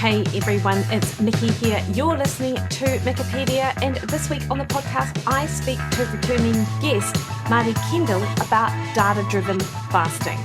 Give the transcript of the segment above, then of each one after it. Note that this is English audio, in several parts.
Hey everyone, it's Mikki here. You're listening to Mikkipedia, and this week on the podcast, I speak to returning guest Marty Kendall about data-driven fasting.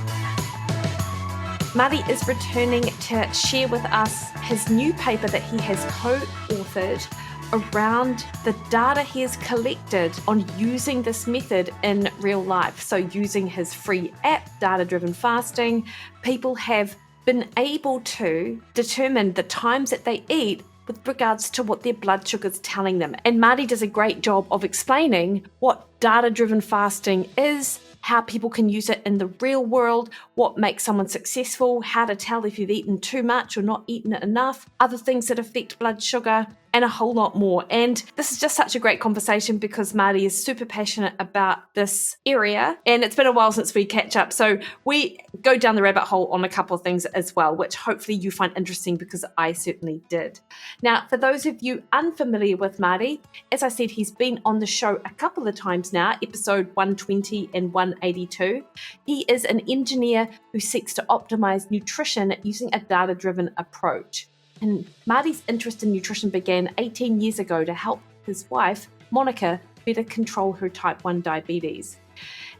Marty is returning to share with us his new paper that he has co-authored around the data he has collected on using this method in real life. So using his free app, Data-Driven Fasting, people have been able to determine the times that they eat with regards to what their blood sugar is telling them. And Marty does a great job of explaining what data-driven fasting is, how people can use it in the real world, what makes someone successful, how to tell if you've eaten too much or not eaten enough, other things that affect blood sugar, and a whole lot more. And this is just such a great conversation because Marty is super passionate about this area, and it's been a while since we catch up. So we go down the rabbit hole on a couple of things as well, which hopefully you find interesting because I certainly did. Now, for those of you unfamiliar with Marty, as I said, he's been on the show a couple of times now, episode 120 and 182. He is an engineer who seeks to optimize nutrition using a data-driven approach. And Marty's interest in nutrition began 18 years ago to help his wife, Monica, better control her type 1 diabetes.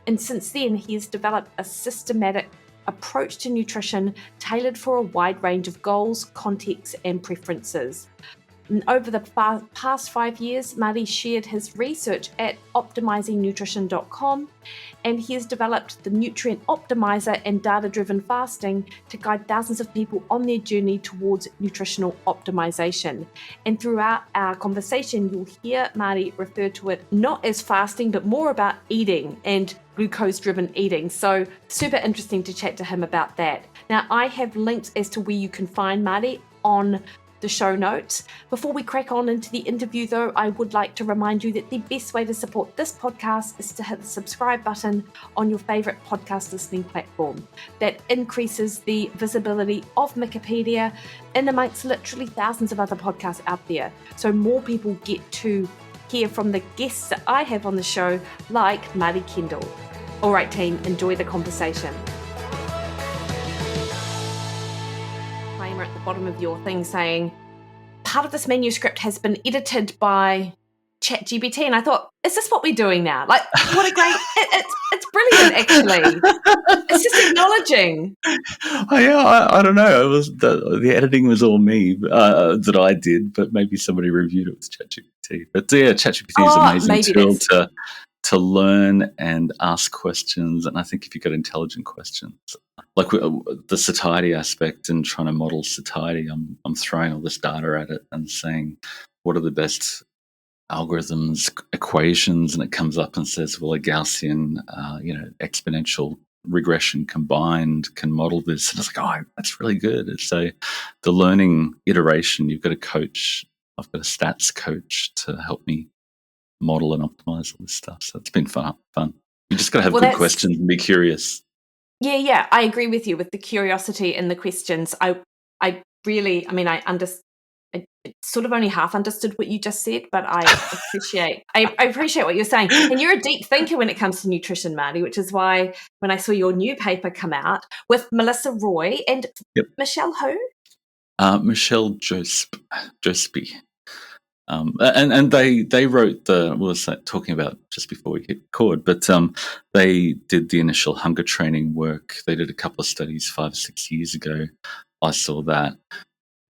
And since then, he has developed a systematic approach to nutrition tailored for a wide range of goals, contexts, and preferences. And over the past 5 years, Marty shared his research at optimizingnutrition.com, and he has developed the Nutrient Optimizer and data-driven fasting to guide thousands of people on their journey towards nutritional optimization. And throughout our conversation, you'll hear Marty refer to it not as fasting, but more about eating and glucose-driven eating. So super interesting to chat to him about that. Now, I have links as to where you can find Marty on the show notes. Before we crack on into the interview though, I would like to remind you that the best way to support this podcast is to hit the subscribe button on your favorite podcast listening platform. That increases the visibility of Mikkipedia in amongst literally thousands of other podcasts out there. So more people get to hear from the guests that I have on the show, like Marty Kendall. All right, team, enjoy the conversation. At the bottom of your thing saying part of this manuscript has been edited by ChatGPT, and I thought, is this what we're doing now? Like, what a great it's brilliant, actually. It's just acknowledging. I don't know. It was the editing was all me that I did, but maybe somebody reviewed it with ChatGPT. But yeah, ChatGPT is an amazing tool to learn and ask questions. And I think if you've got intelligent questions, like the satiety aspect and trying to model satiety, I'm throwing all this data at it and saying, what are the best algorithms, equations? And it comes up and says, well, a Gaussian, exponential regression combined can model this. And it's like, oh, that's really good. So the learning iteration, you've got a coach. I've got a stats coach to help me model and optimize all this stuff. So it's been fun. You just got to have good questions and be curious. Yeah, I agree with you with the curiosity and the questions. I sort of only half understood what you just said, but I appreciate what you're saying. And you're a deep thinker when it comes to nutrition, Marty, which is why when I saw your new paper come out with Melissa Roy and Michelle who? Michelle Jospy. And they wrote talking about just before we hit record, but they did the initial hunger training work. They did a couple of studies 5 or 6 years ago. I saw that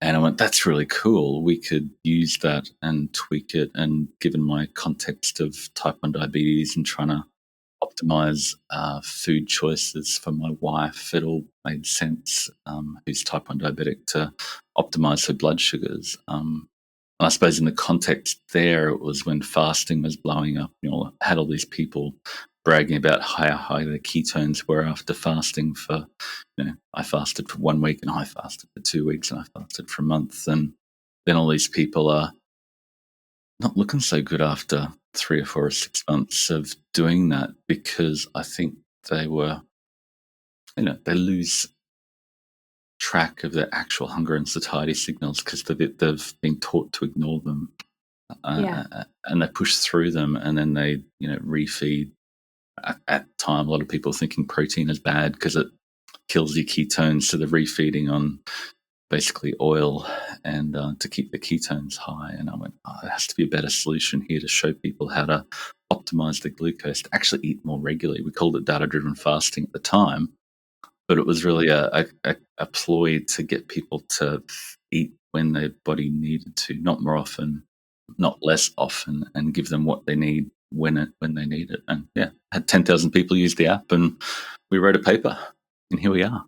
and I went, that's really cool. We could use that and tweak it. And given my context of type 1 diabetes and trying to optimize food choices for my wife, it all made sense, who's type 1 diabetic, to optimize her blood sugars. And I suppose in the context there, it was when fasting was blowing up. Had all these people bragging about how high their ketones were after fasting for, I fasted for 1 week and I fasted for 2 weeks and I fasted for a month. And then all these people are not looking so good after 3 or 4 or 6 months of doing that, because I think they were, they lose track of their actual hunger and satiety signals because they've been taught to ignore them, and they push through them, and then they refeed. At the time, a lot of people thinking protein is bad because it kills your ketones, so they're refeeding on basically oil and to keep the ketones high. And I went, there has to be a better solution here to show people how to optimize the glucose to actually eat more regularly. We called it data-driven fasting at the time, but it was really a ploy to get people to eat when their body needed to, not more often, not less often, and give them what they need when they need it. And yeah, had 10,000 people use the app, and we wrote a paper, and here we are.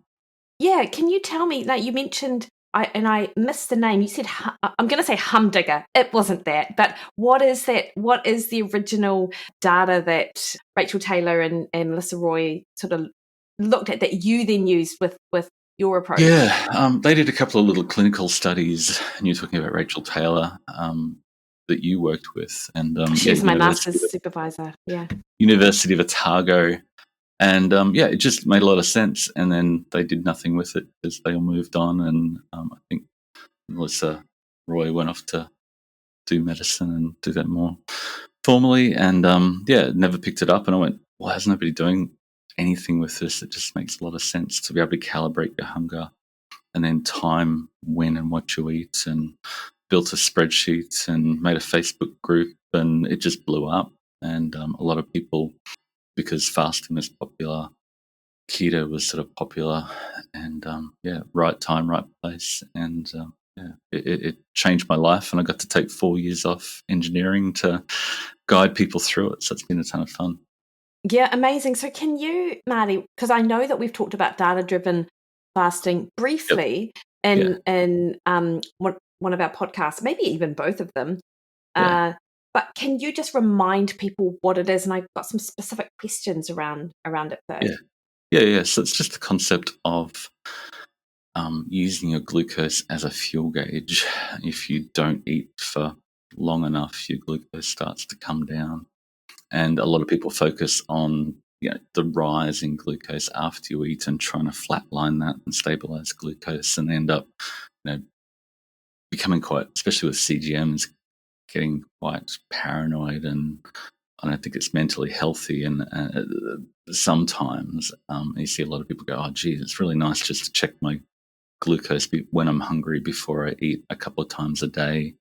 Yeah, can you tell me, like you mentioned, I missed the name. You said, I'm going to say humdinger. It wasn't that. But what is that? What is the original data that Rachel Taylor and Melissa Roy sort of looked at that you then used with your approach? Yeah, they did a couple of little clinical studies, and you're talking about Rachel Taylor that you worked with. And She's my master's supervisor. Yeah. University of Otago. And it just made a lot of sense. And then they did nothing with it because they all moved on. And I think Melissa Roy went off to do medicine and do that more formally. And never picked it up. And I went, why is nobody doing anything with this? It just makes a lot of sense to be able to calibrate your hunger and then time when and what you eat. And built a spreadsheet and made a Facebook group, and it just blew up. And a lot of people, because fasting was popular, keto was sort of popular, and right time, right place, and it changed my life. And I got to take 4 years off engineering to guide people through it. So it's been a ton of fun. Yeah, amazing. So can you, Marty, because I know that we've talked about data-driven fasting briefly in one of our podcasts, maybe even both of them. But can you just remind people what it is? And I've got some specific questions around it first. Yeah. So it's just the concept of using your glucose as a fuel gauge. If you don't eat for long enough, your glucose starts to come down. And a lot of people focus on the rise in glucose after you eat and trying to flatline that and stabilize glucose, and end up becoming quite, especially with CGMs, getting quite paranoid, and I don't think it's mentally healthy. And sometimes you see a lot of people go, oh, geez, it's really nice just to check my glucose when I'm hungry before I eat a couple of times a day,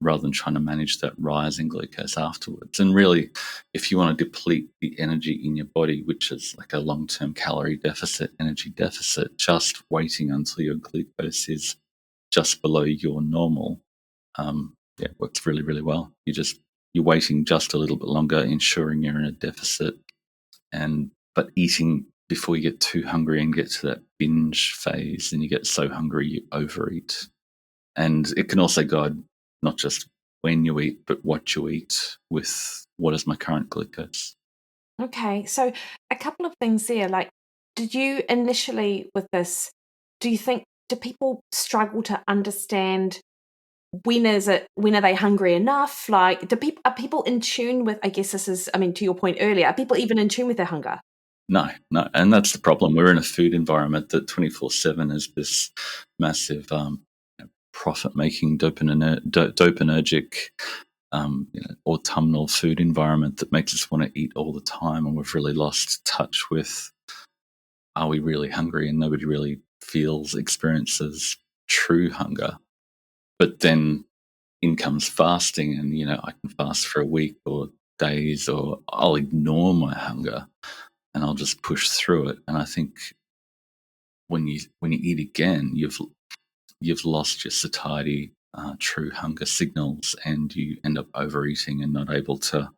rather than trying to manage that rise in glucose afterwards. And really, if you want to deplete the energy in your body, which is like a long-term calorie deficit, energy deficit, just waiting until your glucose is just below your normal, it works really, really well. You're waiting just a little bit longer, ensuring you're in a deficit, but eating before you get too hungry and get to that binge phase, and you get so hungry you overeat. And it can also guide not just when you eat, but what you eat with what is my current glucose. Okay, so a couple of things there. Like, did you initially with this, do people struggle to understand when are they hungry enough? Like, are people in tune with, I guess this is, I mean, to your point earlier, are people even in tune with their hunger? No. And that's the problem. We're in a food environment that 24/7 is this massive profit-making, dopaminergic, autumnal food environment that makes us want to eat all the time. And we've really lost touch with, are we really hungry? And nobody really experiences true hunger. But then in comes fasting, and I can fast for a week or days, or I'll ignore my hunger and I'll just push through it. And I think when you eat again, you've lost your satiety, true hunger signals, and you end up overeating and not able to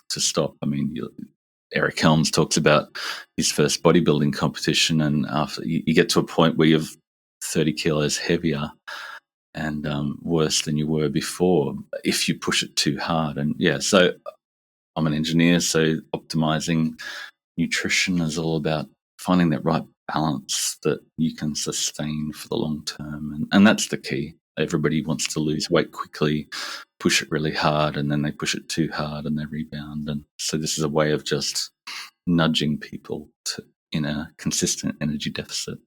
stop. I mean, Eric Helms talks about his first bodybuilding competition, and after you get to a point where you're 30 kilos heavier and worse than you were before if you push it too hard. And so I'm an engineer, so optimizing nutrition is all about finding that right balance that you can sustain for the long term. And that's the key. Everybody wants to lose weight quickly, push it really hard, and then they push it too hard and they rebound. And so this is a way of just nudging people in a consistent energy deficit.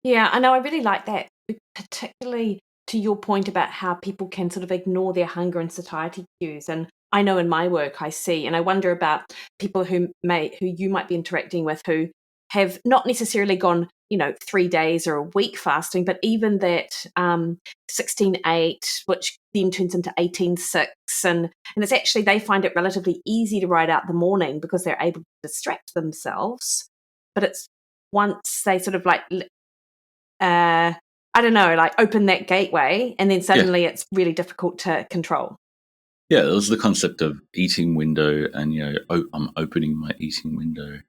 Yeah, I know. I really like that, particularly to your point about how people can sort of ignore their hunger and satiety cues. And I know in my work I see, and I wonder about people who you might be interacting with who have not necessarily gone 3 days or a week fasting, but even that 16-8, which then turns into 18-6, and it's actually, they find it relatively easy to write out the morning because they're able to distract themselves. But it's once they sort of like, I don't know, like open that gateway, and then suddenly it's really difficult to control. Yeah, it was the concept of eating window, and I'm opening my eating window,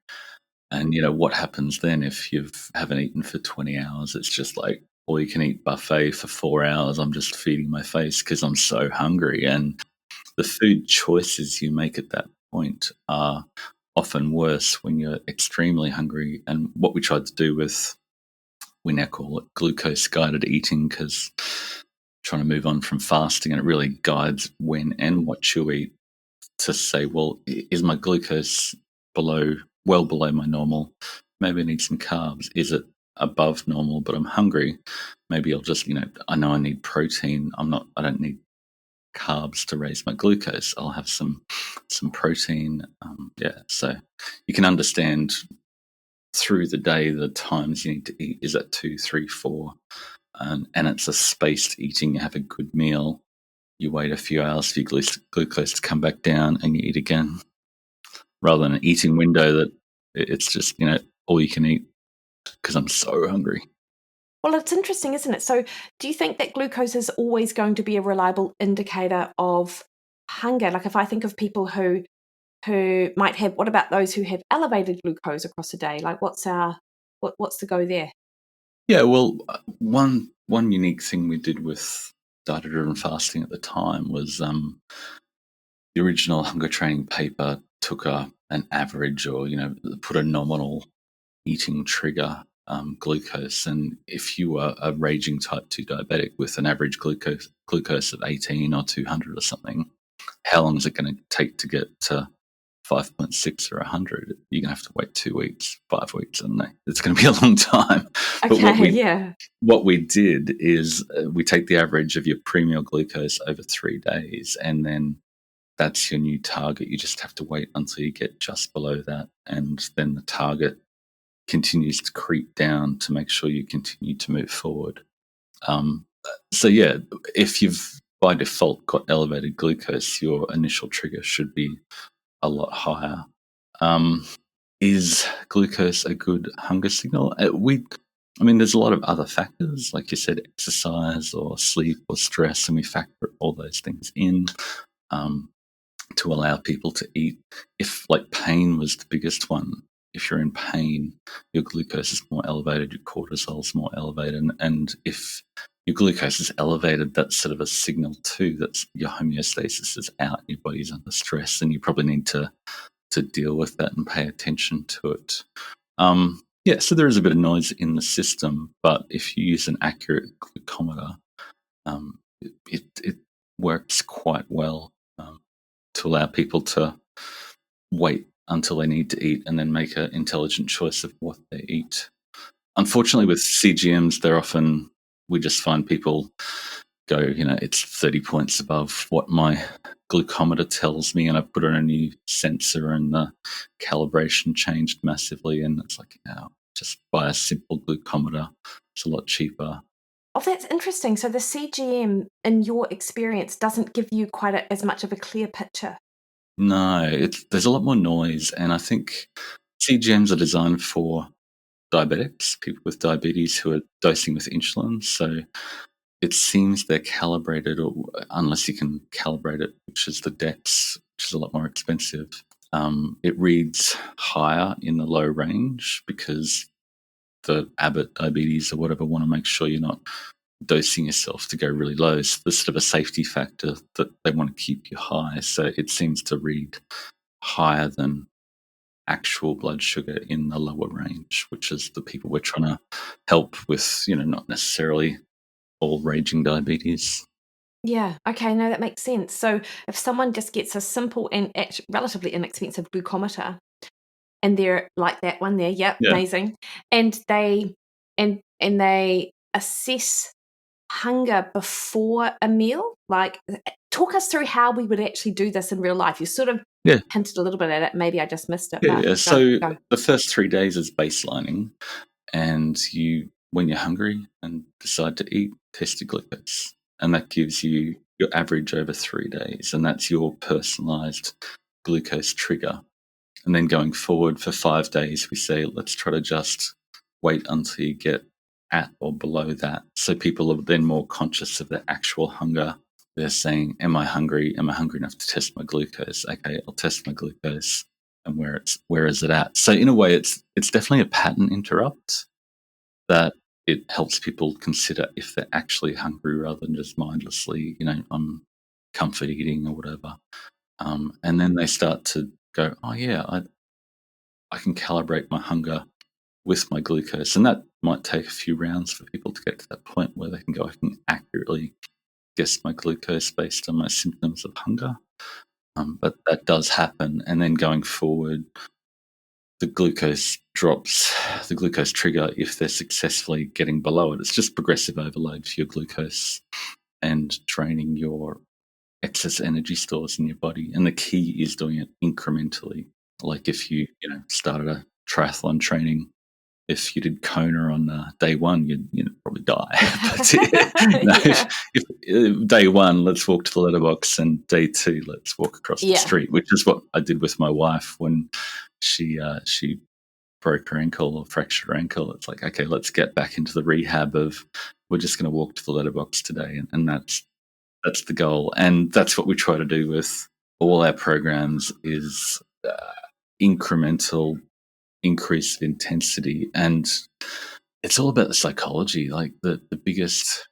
and what happens then if you haven't eaten for 20 hours? It's just like all you can eat buffet for 4 hours. I'm just feeding my face because I'm so hungry, and the food choices you make at that point are often worse when you're extremely hungry. And what we tried to do we now call it glucose guided eating, because trying to move on from fasting, and it really guides when and what you eat, to say, well, is my glucose well below my normal? Maybe I need some carbs. Is it above normal but I'm hungry? Maybe I'll just, I know I need protein. I don't need carbs to raise my glucose. I'll have some protein. So you can understand through the day the times you need to eat. Is that 2, 3, 4? And it's a spaced eating. You have a good meal. You wait a few hours for your glucose to come back down, and you eat again, rather than an eating window that it's just, all you can eat because I'm so hungry. Well, it's interesting, isn't it? So do you think that glucose is always going to be a reliable indicator of hunger? Like if I think of people who might have, what about those who have elevated glucose across a day? Like what's the go there? Yeah, well, one unique thing we did with data-driven fasting at the time was the original hunger training paper took an average, or put a nominal eating trigger glucose, and if you were a raging type 2 diabetic with an average glucose of 18 or 200 or something, how long is it going to take to get to 5.6 or 100? You're going to have to wait 2 weeks, 5 weeks, and it's going to be a long time. Okay, But what we did is we take the average of your pre-meal glucose over 3 days, and then that's your new target. You just have to wait until you get just below that, and then the target continues to creep down to make sure you continue to move forward. If you've by default got elevated glucose, your initial trigger should be a lot higher. Is glucose a good hunger signal? There's a lot of other factors, like you said, exercise or sleep or stress, and we factor all those things in to allow people to eat. If pain was the biggest one, if you're in pain, your glucose is more elevated, your cortisol is more elevated, and if your glucose is elevated, that's sort of a signal too that your homeostasis is out, your body's under stress, and you probably need to deal with that and pay attention to it. So there is a bit of noise in the system, but if you use an accurate glucometer, it works quite well to allow people to wait until they need to eat and then make an intelligent choice of what they eat. Unfortunately, with CGMs, we just find people go, it's 30 points above what my glucometer tells me, and I put on a new sensor and the calibration changed massively, and it's like, just buy a simple glucometer. It's a lot cheaper. Oh, that's interesting. So the CGM, in your experience, doesn't give you quite as much of a clear picture. No, there's a lot more noise, and I think CGMs are designed for diabetics, people with diabetes who are dosing with insulin. So it seems they're calibrated, or unless you can calibrate it, which is the DEX, which is a lot more expensive. It reads higher in the low range because the Abbott diabetes or whatever want to make sure you're not dosing yourself to go really low. So there's sort of a safety factor that they want to keep you high. So it seems to read higher than actual blood sugar in the lower range, which is the people we're trying to help with, not necessarily all raging diabetes. Yeah. Okay. No, that makes sense. So if someone just gets a simple and relatively inexpensive glucometer, and they're like that one there, yep, Yeah. amazing, and they assess hunger before a meal, like talk us through how we would actually do this in real life. You sort of hinted a little bit at it. Maybe I just missed it. Yeah. But So go. the first 3 days is baselining. and when you're hungry and decide to eat, test your glucose. And that gives you your average over 3 days, and that's your personalised glucose trigger. And then going forward for 5 days, we say, let's try to just wait until you get at or below that. So people are then more conscious of their actual hunger. They're saying, am I hungry? Am I hungry enough to test my glucose? Okay, I'll test my glucose. And where is it at? So in a way, it's definitely a pattern interrupt that it helps people consider if they're actually hungry rather than just mindlessly, I'm comfort eating or whatever. And then they start to go, oh yeah, I can calibrate my hunger with my glucose. And that might take a few rounds for people to get to that point where they can go, I can accurately guess my glucose based on my symptoms of hunger. But that does happen. And then going forward, the glucose drops, the glucose trigger, if they're successfully getting below it. It's just progressive overload for your glucose and draining your excess energy stores in your body. And the key is doing it incrementally. Like if you started a triathlon training, if you did Kona on day one, you'd probably die. But if day one, let's walk to the letterbox, and day two, let's walk across the street, which is what I did with my wife when she broke her ankle or fractured her ankle. It's like, okay, let's get back into the rehab of we're just going to walk to the letterbox today, and that's the goal, and that's what we try to do with all our programs is incremental increase of intensity, and it's all about the psychology. Like the biggest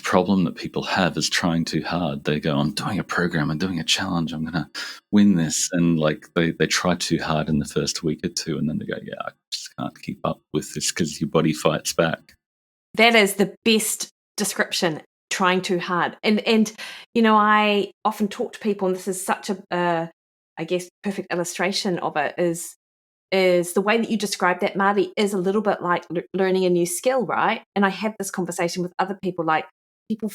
problem that people have is trying too hard. They go, I'm doing a program, I'm doing a challenge, I'm gonna win this, and like they try too hard in the first week or two, and then they go, yeah, I just can't keep up with this, because your body fights back. That is the best description, trying too hard. And I often talk to people, and this is such a I guess perfect illustration of it, is the way that you describe that, Marty, is a little bit like learning a new skill, right? And I have this conversation with other people, like people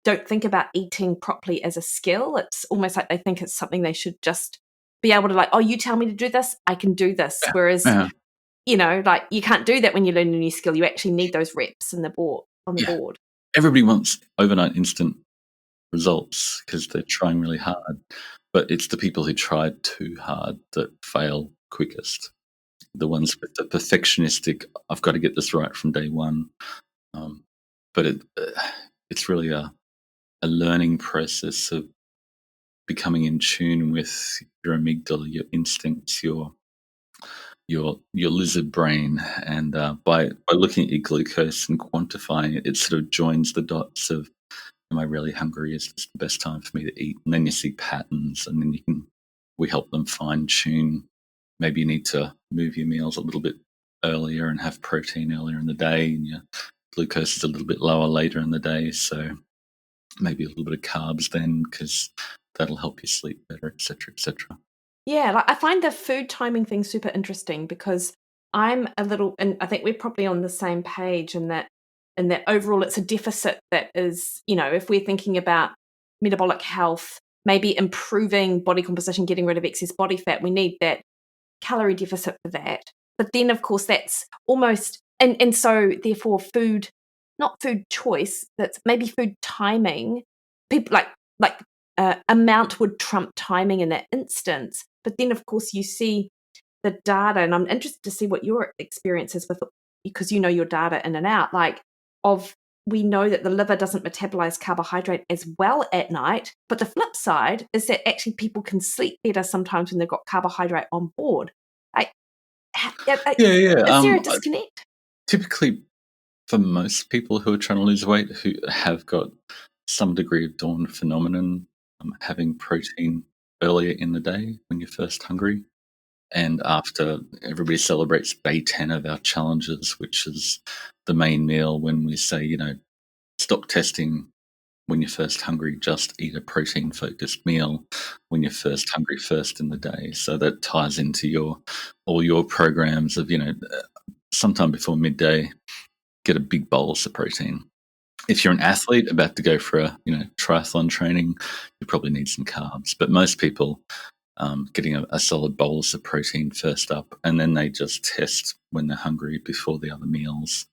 don't think about eating properly as a skill. It's almost like they think it's something they should just be able to, like, oh, you tell me to do this, I can do this. Whereas, like you can't do that when you learn a new skill. You actually need those reps on the board. Everybody wants overnight instant results because they're trying really hard, but it's the people who try too hard that fail quickest. The ones with the perfectionistic, I've got to get this right from day one. But it's really a learning process of becoming in tune with your amygdala, your instincts, your lizard brain, and by looking at your glucose and quantifying it, it sort of joins the dots of, am I really hungry? Is this the best time for me to eat? And then you see patterns, and then we help them fine tune. Maybe you need to move your meals a little bit earlier and have protein earlier in the day, and your glucose is a little bit lower later in the day. So maybe a little bit of carbs then, because that'll help you sleep better, etc., etc. Yeah, like I find the food timing thing super interesting, because I'm a little, and I think we're probably on the same page in that overall it's a deficit that is, if we're thinking about metabolic health, maybe improving body composition, getting rid of excess body fat, we need that calorie deficit for that. But then of course that's almost, and so therefore food, not food choice, that's maybe food timing. People like amount would trump timing in that instance. But then, of course, you see the data, and I'm interested to see what your experience is with, because you know your data in and out. We know that the liver doesn't metabolize carbohydrate as well at night, but the flip side is that actually people can sleep better sometimes when they've got carbohydrate on board. Is there a disconnect? Typically, for most people who are trying to lose weight, who have got some degree of dawn phenomenon, having protein earlier in the day when you're first hungry, and after everybody celebrates day 10 of our challenges, which is the main meal, when we say, stop testing when you're first hungry, just eat a protein-focused meal when you're first hungry first in the day. So that ties into all your programs of, sometime before midday, get a big bolus of protein. If you're an athlete about to go for a triathlon training, you probably need some carbs. But most people, getting a solid bolus of protein first up, and then they just test when they're hungry before the other meals.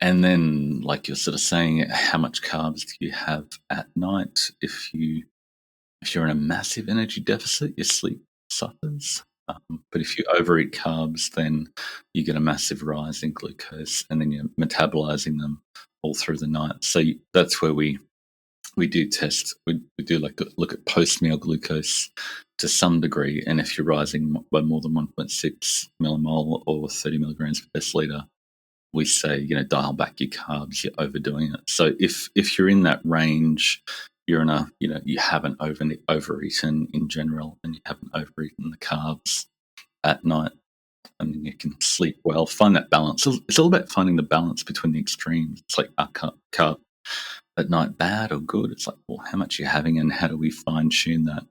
And then, like you're sort of saying, how much carbs do you have at night? If you're in a massive energy deficit, your sleep suffers. But if you overeat carbs, then you get a massive rise in glucose, and then you're metabolizing them all through the night. So that's where we do test. We do like to look at post-meal glucose to some degree, and if you're rising by more than 1.6 millimole or 30 milligrams per deciliter, we say, dial back your carbs, you're overdoing it. So if you're in that range, you're in a, you haven't overeaten in general, and you haven't overeaten the carbs at night, and then you can sleep well, find that balance. So it's all about finding the balance between the extremes. It's like, carb at night bad or good? It's like, well, how much you're having, and how do we fine tune that?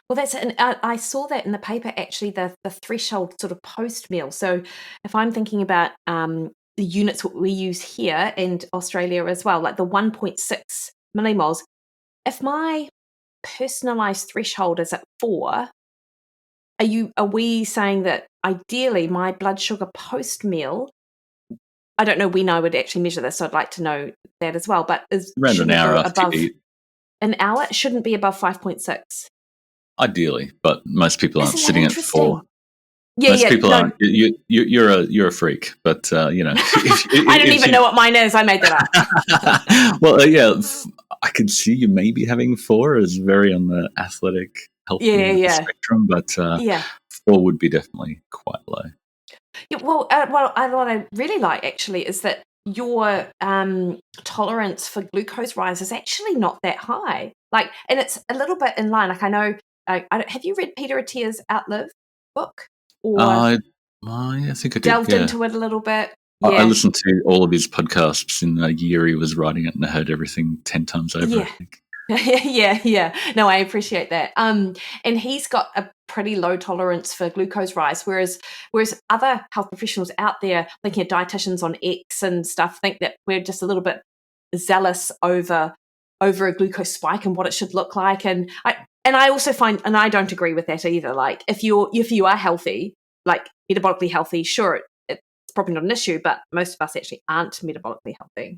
Well, that's it. And I saw that in the paper, actually, the threshold sort of post meal. So if I'm thinking about the units we use here in Australia as well, like the 1.6 millimoles, if my personalised threshold is at 4, are we saying that ideally my blood sugar post meal, I don't know when I would actually measure this, so I'd like to know that as well, but Around an hour after above you eat. an hour? It shouldn't be above 5.6. Ideally, but most people aren't Isn't that sitting at interesting? 4. Yeah, Most people no, aren't. You're a freak, but I don't even know what mine is. I made that up. Well, I could see you maybe having 4 as very on the athletic, healthy end of the spectrum, but 4 would be definitely quite low. Yeah, what I really like actually is that your tolerance for glucose rise is actually not that high. Like, and it's a little bit in line. Like, I know. Have you read Peter Attia's Outlive book? Or I think I did. Delved into it a little bit. Yeah. I listened to all of his podcasts in the year he was writing it, and I heard everything 10 times over. Yeah. I think. Yeah. No, I appreciate that. And he's got a pretty low tolerance for glucose rise, whereas other health professionals out there, looking at dietitians on X and stuff, think that we're just a little bit zealous over a glucose spike and what it should look like. And I also find, and I don't agree with that either. Like, if you are healthy, like metabolically healthy, sure, it's probably not an issue, but most of us actually aren't metabolically healthy.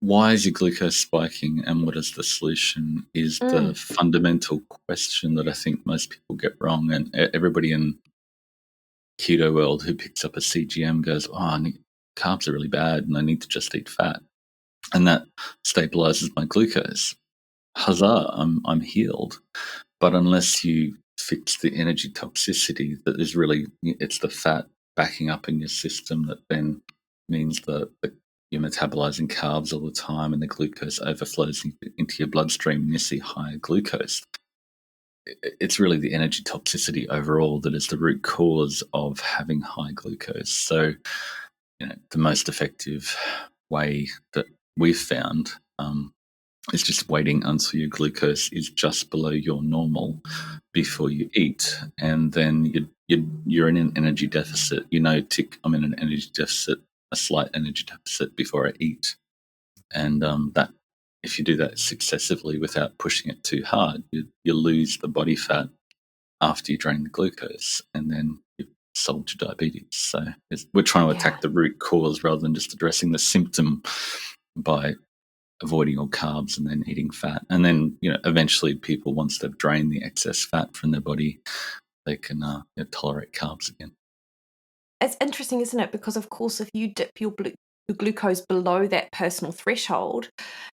Why is your glucose spiking, and what is the solution, is the fundamental question that I think most people get wrong. And everybody in keto world who picks up a CGM goes, carbs are really bad and I need to just eat fat. And that stabilizes my glucose. Huzzah, I'm healed. But unless you fix the energy toxicity, that is really, it's the fat backing up in your system that then means that you're metabolizing carbs all the time, and the glucose overflows into your bloodstream, and you see higher glucose. It's really the energy toxicity overall that is the root cause of having high glucose. So, the most effective way that we've found is just waiting until your glucose is just below your normal before you eat, and then you're in an energy deficit. Tick, I'm in an energy deficit, a slight energy deficit before I eat, and that if you do that successively without pushing it too hard, you lose the body fat after you drain the glucose, and then you've solved your diabetes. So we're trying to attack the root cause rather than just addressing the symptom by avoiding all carbs and then eating fat. And then, eventually people, once they've drained the excess fat from their body, they can tolerate carbs again. It's interesting, isn't it? Because, of course, if you dip your glucose below that personal threshold,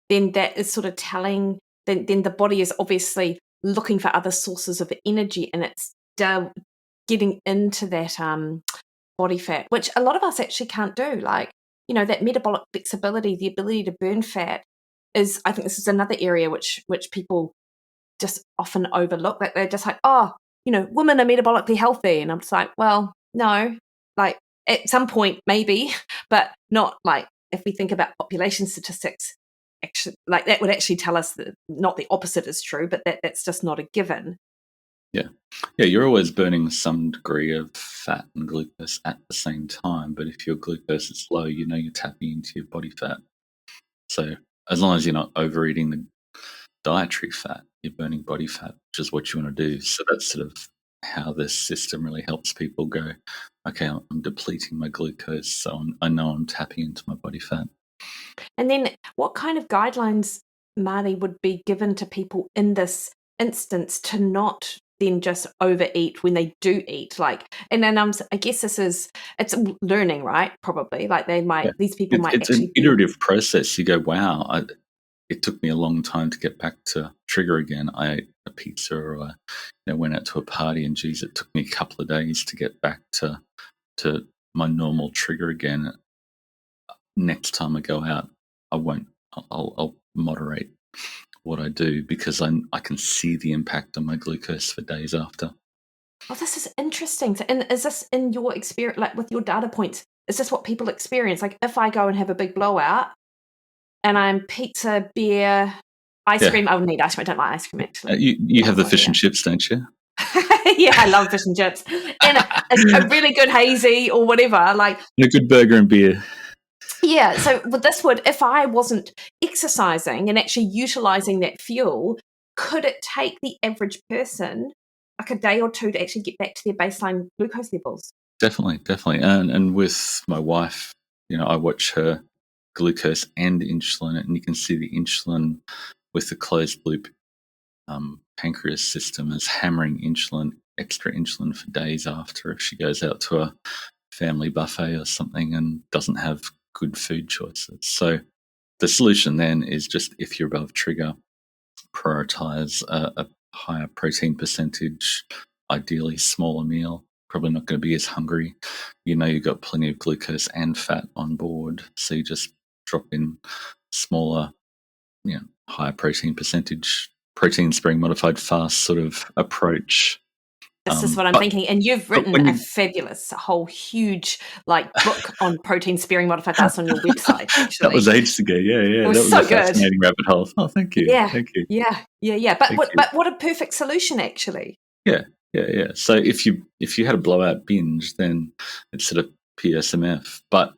then that is sort of telling, then the body is obviously looking for other sources of energy, and it's getting into that body fat, which a lot of us actually can't do. Like, that metabolic flexibility, the ability to burn fat is, I think this is another area which people just often overlook. Like, they're just like, women are metabolically healthy. And I'm just like, well, no, like at some point maybe, but not like if we think about population statistics, actually, like that would actually tell us that not the opposite is true, but that's just not a given. Yeah, you're always burning some degree of fat and glucose at the same time. But if your glucose is low, you're tapping into your body fat. So as long as you're not overeating the dietary fat, you're burning body fat, which is what you want to do. So that's sort of how this system really helps people go, okay, I'm depleting my glucose, so I know I'm tapping into my body fat. And then what kind of guidelines, Marty, would be given to people in this instance to not then just overeat when they do eat? Like, and then I guess it's learning, right? Probably, like these people might It's an actually be. iterative process. You go, wow, it took me a long time to get back to trigger again. I ate a pizza or went out to a party, and geez, it took me a couple of days to get back to my normal trigger again. Next time I go out, I won't. I'll moderate what I do because I can see the impact on my glucose for days after. Oh, this is interesting. And is this in your experience, like with your data points? Is this what people experience? Like, if I go and have a big blowout, and I'm pizza, beer, ice cream. I would need ice cream. I don't like ice cream, actually. You have the fish and chips, don't you? Yeah, I love fish and chips. And a really good hazy or whatever. Like, and a good burger and beer. Yeah, so but if I wasn't exercising and actually utilising that fuel, could it take the average person like a day or two to actually get back to their baseline glucose levels? Definitely. And with my wife, I watch her glucose and insulin, and you can see the insulin with the closed loop pancreas system is hammering extra insulin for days after if she goes out to a family buffet or something and doesn't have good food choices. So the solution then is just, if you're above trigger, prioritize a higher protein percentage, ideally smaller meal. Probably not going to be as hungry. You've got plenty of glucose and fat on board, so you just drop in smaller, higher protein percentage, protein spring modified fast sort of approach. This is what I'm thinking. And you've written a fabulous, whole huge book on protein sparing modified fast on your website, actually. That was ages ago. Yeah. It was that was so a fascinating rabbit hole. Oh, thank you. Yeah. Thank you. Yeah. But what a perfect solution, actually. Yeah. So if you had a blowout binge, then it's sort of PSMF. But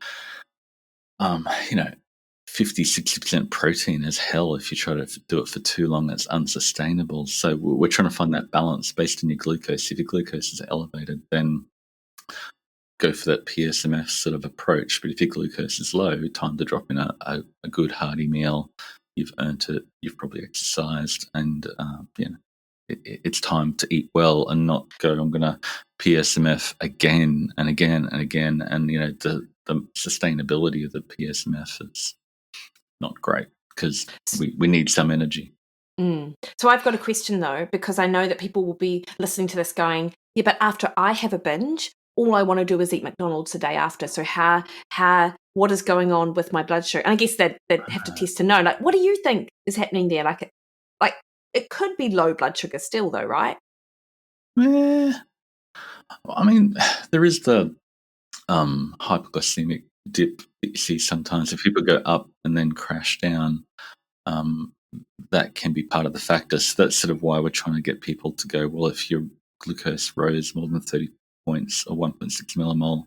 50-60% protein is hell. If you try to do it for too long, that's unsustainable. So we're trying to find that balance based on your glucose. If your glucose is elevated, then go for that PSMF sort of approach. But if your glucose is low, time to drop in a good hearty meal. You've earned it. You've probably exercised, and it's time to eat well and not go, I'm going to PSMF again and again and again. And the sustainability of the PSMF is not great because we need some energy. So I've got a question, though, because I know that people will be listening to this going, yeah, but after I have a binge, all I want to do is eat McDonald's the day after. So what is going on with my blood sugar? And I guess they'd have to test to know. Like, what do you think is happening there? Like it could be low blood sugar still, though, right? I mean, there is the hypoglycemic dip that you see sometimes. If people go up and then crash down, that can be part of the factor. So that's sort of why we're trying to get people to go, well, if your glucose rose more than 30 points or 1.6 millimole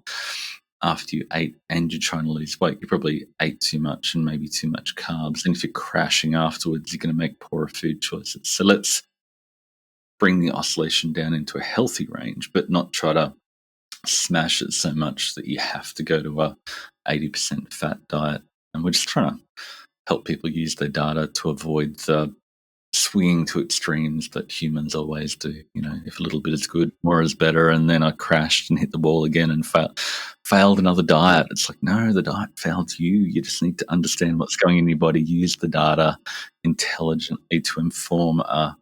after you ate and you're trying to lose weight, you probably ate too much and maybe too much carbs. And if you're crashing afterwards, you're going to make poorer food choices. So let's bring the oscillation down into a healthy range, but not try to smash it so much that you have to go to a 80% fat diet. And we're just trying to help people use their data to avoid the swinging to extremes that humans always do. If a little bit is good, more is better. And then I crashed and hit the wall again and failed another diet. It's like, no, the diet failed you. You just need to understand what's going in your body, use the data intelligently to inform a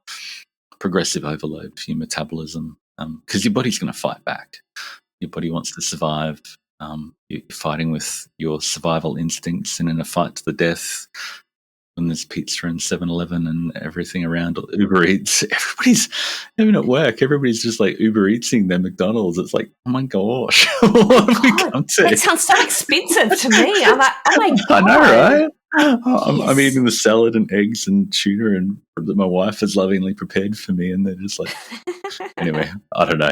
progressive overload for your metabolism, because your body's going to fight back. Your body wants to survive. You're fighting with your survival instincts, and in a fight to the death, when there's pizza and 7-Eleven and everything around, Uber Eats, everybody's, even at work, everybody's just like Uber Eatsing their McDonald's. It's like, oh my gosh, what have we come to? That sounds so expensive to me. I'm like, oh my God. I know, right? I'm eating the salad and eggs and tuna and that my wife has lovingly prepared for me, and they're just like, anyway, I don't know.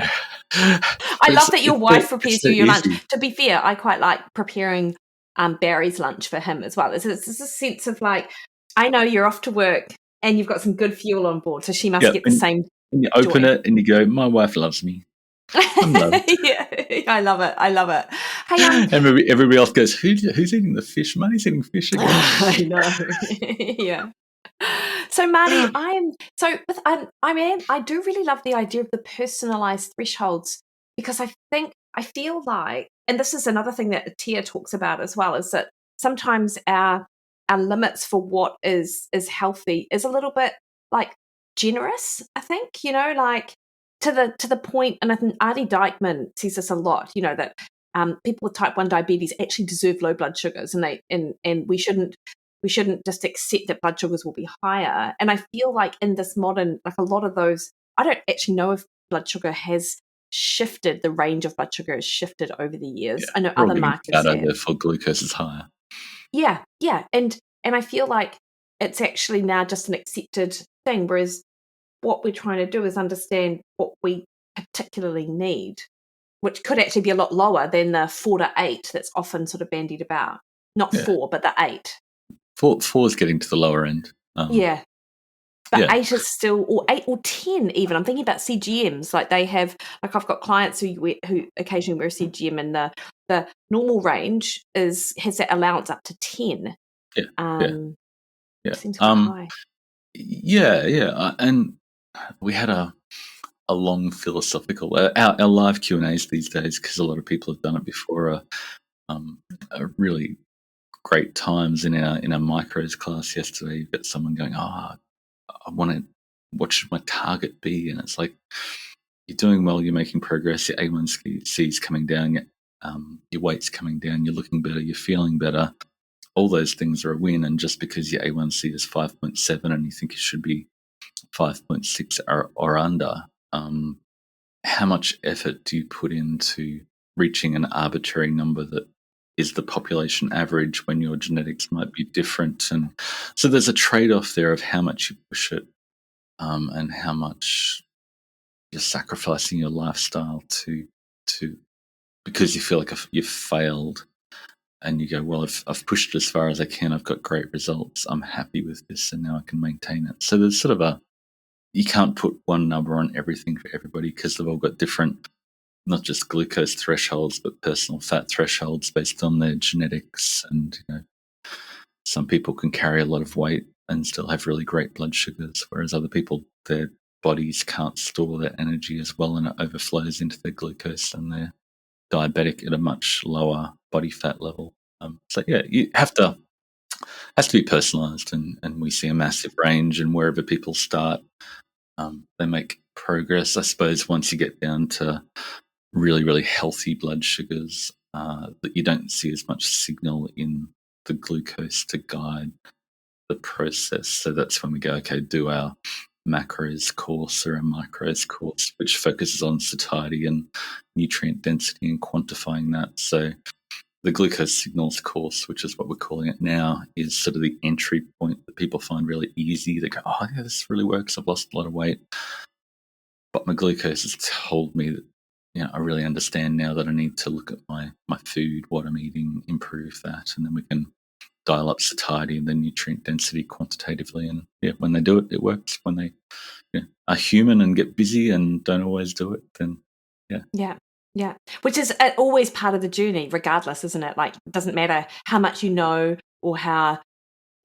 I love that your wife prepares you your lunch. To be fair, I quite like preparing Barry's lunch for him as well. There's a sense of like, I know you're off to work and you've got some good fuel on board. So she must Yeah, get the same and you open joy. it and you go, my wife loves me. I'm loved. Yeah, I love it. I love it. Hey, And everybody else goes, who's eating the fish? Marty's eating fish again. I know. Yeah. So Marty, I do really love the idea of the personalized thresholds, because I feel like, and this is another thing that Tia talks about as well, is that sometimes our limits for what is healthy is a little bit like generous. I think, like to the point, and I think Artie Dykman says this a lot. That people with type 1 diabetes actually deserve low blood sugars, and we shouldn't just accept that blood sugars will be higher. And I feel like in this modern, like a lot of those, I don't actually know if blood sugar has shifted, the range of blood sugar has shifted over the years. I know We're all other getting markers fatter, have. therefore glucose is higher. Yeah, yeah. And I feel like it's actually now just an accepted thing, whereas what we're trying to do is understand what we particularly need, which could actually be a lot lower than the 4 to 8 that's often sort of bandied about. Not 4, but the 8. Four is getting to the lower end. Yeah. But Yeah. 8 is still, or 8 or 10 even. I'm thinking about CGMs. Like they have, like I've got clients who occasionally wear a CGM, and the normal range has that allowance up to 10. Yeah. Seems quite high. Yeah. And we had a long philosophical, our live Q&As these days, because a lot of people have done it before, are really great times. In our micros class yesterday, you've got someone going, I want to, what should my target be? And it's like, you're doing well, you're making progress, your A1C is coming down, your weight's coming down, you're looking better, you're feeling better. All those things are a win. And just because your A1C is 5.7 and you think it should be 5.6 or under, how much effort do you put into reaching an arbitrary number that is the population average when your genetics might be different? And so there's a trade-off there of how much you push it, and how much you're sacrificing your lifestyle to because you feel like you've failed, and you go, well, I've pushed it as far as I can, I've got great results, I'm happy with this, and now I can maintain it. So there's sort of you can't put one number on everything for everybody, because they've all got different, not just glucose thresholds, but personal fat thresholds based on their genetics. And some people can carry a lot of weight and still have really great blood sugars, whereas other people, their bodies can't store their energy as well, and it overflows into their glucose, and they're diabetic at a much lower body fat level. So yeah, you has to be personalised, and we see a massive range, and wherever people start, they make progress. I suppose once you get down to really, really healthy blood sugars, that you don't see as much signal in the glucose to guide the process. So that's when we go, okay, do our macros course or a micros course, which focuses on satiety and nutrient density and quantifying that. So the glucose signals course, which is what we're calling it now, is sort of the entry point that people find really easy. They go, oh yeah, this really works, I've lost a lot of weight, but my glucose has told me that I really understand now that I need to look at my food, what I'm eating, improve that, and then we can dial up satiety and then nutrient density quantitatively. And yeah, when they do it, it works. When they are human and get busy and don't always do it, then yeah, which is always part of the journey, regardless, isn't it? Like, it doesn't matter how much you know or how